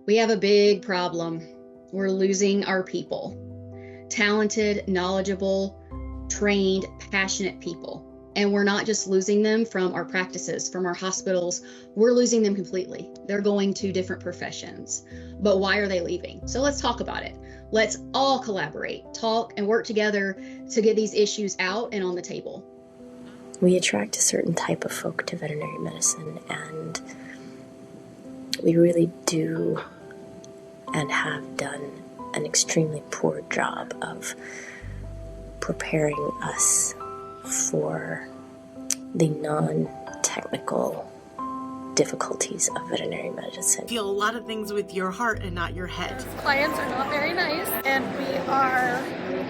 We have a big problem. We're losing our people. Talented, knowledgeable, trained, passionate people. And we're not just losing them from our practices, from our hospitals. We're losing them completely. They're going to different professions. But why are they leaving? So let's talk about it. Let's all collaborate, talk, and work together to get these issues out and on the table. We attract a certain type of folk to veterinary medicine, and we really do and have done an extremely poor job of preparing us for the non-technical difficulties of veterinary medicine. Feel a lot of things with your heart and not your head. Clients are not very nice, and we are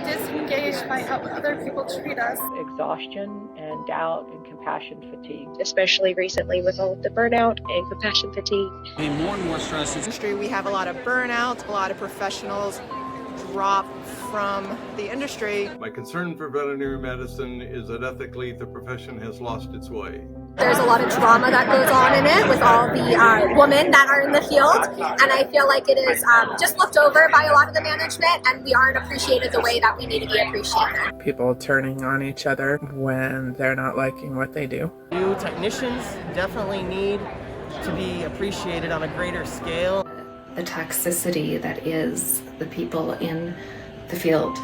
disengaged by how other people treat us. Exhaustion and doubt and compassion fatigue. Especially recently with all of the burnout and compassion fatigue. More and more stress. Industry, we have a lot of burnout, a lot of professionals drop from the industry. My concern for veterinary medicine is that ethically the profession has lost its way. There's a lot of drama that goes on in it with all the women that are in the field, and I feel like it is just looked over by a lot of the management, and we aren't appreciated the way that we need to be appreciated. People turning on each other when they're not liking what they do. New technicians definitely need to be appreciated on a greater scale. The toxicity that is the people in the field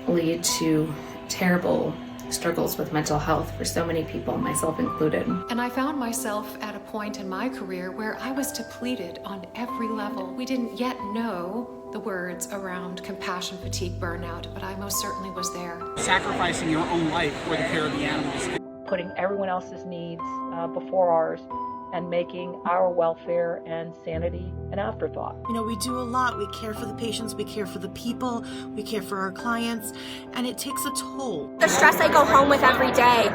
lead to terrible struggles with mental health for so many people, myself included. And I found myself at a point in my career where I was depleted on every level. We didn't yet know the words around compassion, fatigue, burnout, but I most certainly was there. Sacrificing your own life for the care of the animals. Putting everyone else's needs before ours, and making our welfare and sanity an afterthought. You know, we do a lot. We care for the patients, we care for the people, we care for our clients, and it takes a toll. The stress I go home with every day,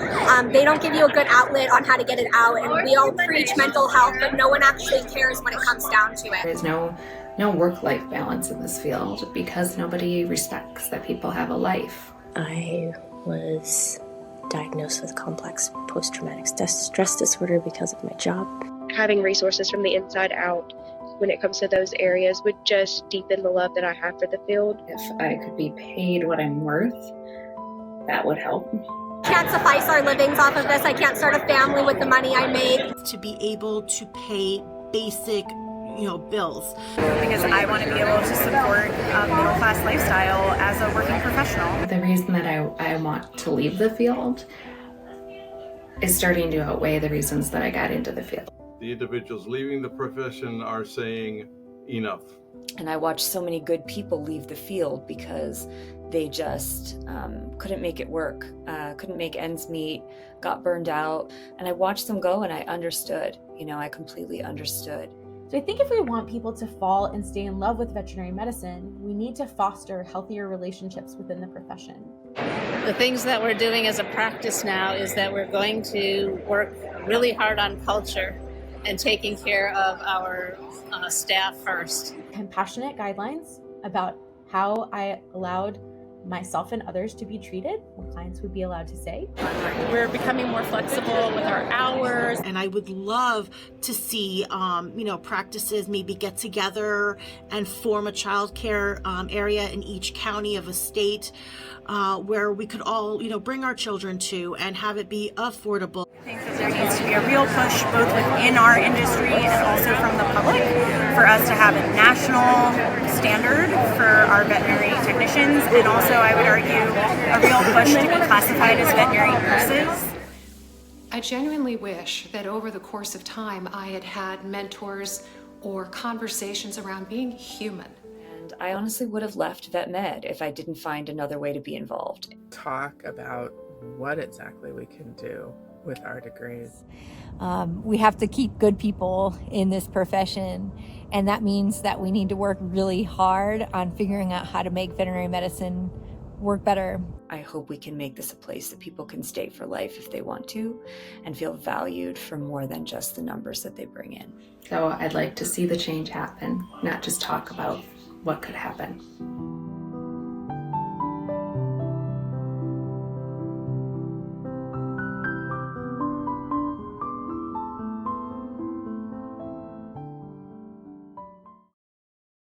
they don't give you a good outlet on how to get it out, and we all preach mental health, but no one actually cares when it comes down to it. There's no work-life balance in this field because nobody respects that people have a life. I was diagnosed with complex post-traumatic stress disorder because of my job. Having resources from the inside out when it comes to those areas would just deepen the love that I have for the field. If I could be paid what I'm worth, that would help. Can't suffice our livings off of this. I can't start a family with the money I make. To be able to pay basic bills. Because I want to be able to support a middle-class lifestyle as a working professional. The reason that I want to leave the field is starting to outweigh the reasons that I got into the field. The individuals leaving the profession are saying enough. And I watched so many good people leave the field because they just couldn't make it work, couldn't make ends meet, got burned out. And I watched them go and I understood, I completely understood. So I think if we want people to fall and stay in love with veterinary medicine, we need to foster healthier relationships within the profession. The things that we're doing as a practice now is that we're going to work really hard on culture and taking care of our staff first. Compassionate guidelines about how I allowed myself and others to be treated, what clients would be allowed to say. We're becoming more flexible with our hours. And I would love to see, practices maybe get together and form a childcare area in each county of a state where we could all, bring our children to and have it be affordable. I think that there needs to be a real push both within our industry and also from the public for us to have a national standard for our veterinary technicians, and also I would argue a real push to be classified as veterinary nurses. I genuinely wish that over the course of time I had had mentors or conversations around being human. And I honestly would have left vet med if I didn't find another way to be involved. Talk about what exactly we can do with our degrees. We have to keep good people in this profession, and that means that we need to work really hard on figuring out how to make veterinary medicine work better. I hope we can make this a place that people can stay for life if they want to and feel valued for more than just the numbers that they bring in. So I'd like to see the change happen, not just talk about what could happen.